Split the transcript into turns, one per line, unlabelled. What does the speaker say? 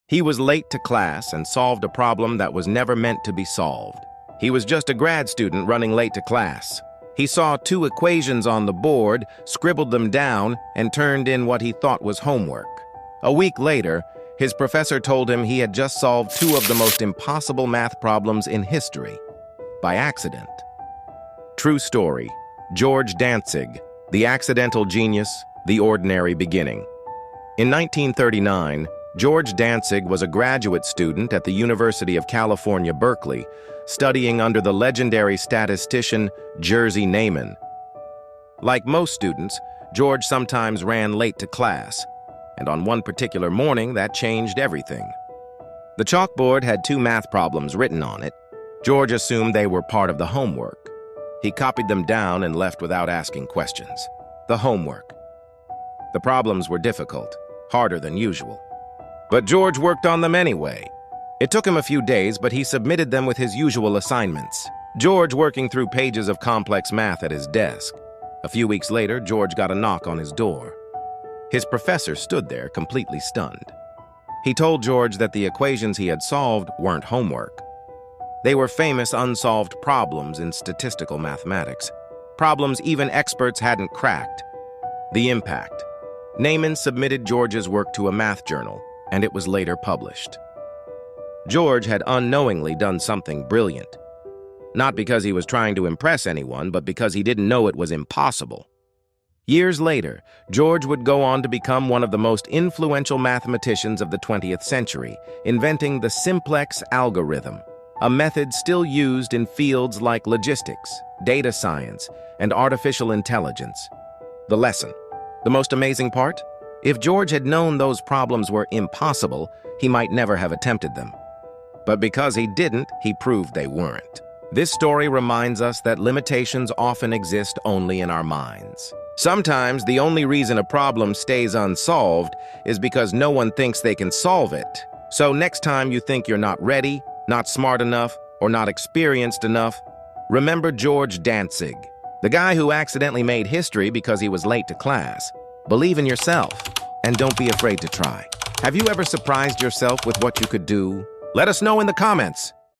He was late to class and solved a problem that was never meant to be solved. He was just a grad student running late to class. He saw two equations on the board, scribbled them down, and turned in what he thought was homework. A week later, his professor told him he had just solved two of the most impossible math problems in history, by accident. True story. George Dantzig, the accidental genius, the ordinary beginning. In 1939, George Dantzig was a graduate student at the University of California, Berkeley, studying under the legendary statistician Jerzy Neyman. Like most students, George sometimes ran late to class, and on one particular morning, that changed everything. The chalkboard had two math problems written on it. George assumed they were part of the homework. He copied them down and left without asking questions. The homework. The problems were difficult, harder than usual. But George worked on them anyway. It took him a few days, but he submitted them with his usual assignments. George working through pages of complex math at his desk. A few weeks later, George got a knock on his door. His professor stood there, completely stunned. He told George that the equations he had solved weren't homework. They were famous unsolved problems in statistical mathematics, problems even experts hadn't cracked. The impact. Neyman submitted George's work to a math journal, and it was later published. George had unknowingly done something brilliant. Not because he was trying to impress anyone, but because he didn't know it was impossible. Years later, George would go on to become one of the most influential mathematicians of the 20th century, inventing the simplex algorithm, a method still used in fields like logistics, data science, and artificial intelligence. The lesson. The most amazing part? If George had known those problems were impossible, he might never have attempted them. But because he didn't, he proved they weren't. This story reminds us that limitations often exist only in our minds. Sometimes the only reason a problem stays unsolved is because no one thinks they can solve it. So next time you think you're not ready, not smart enough, or not experienced enough, remember George Dantzig, the guy who accidentally made history because he was late to class. Believe in yourself, and don't be afraid to try. Have you ever surprised yourself with what you could do? Let us know in the comments.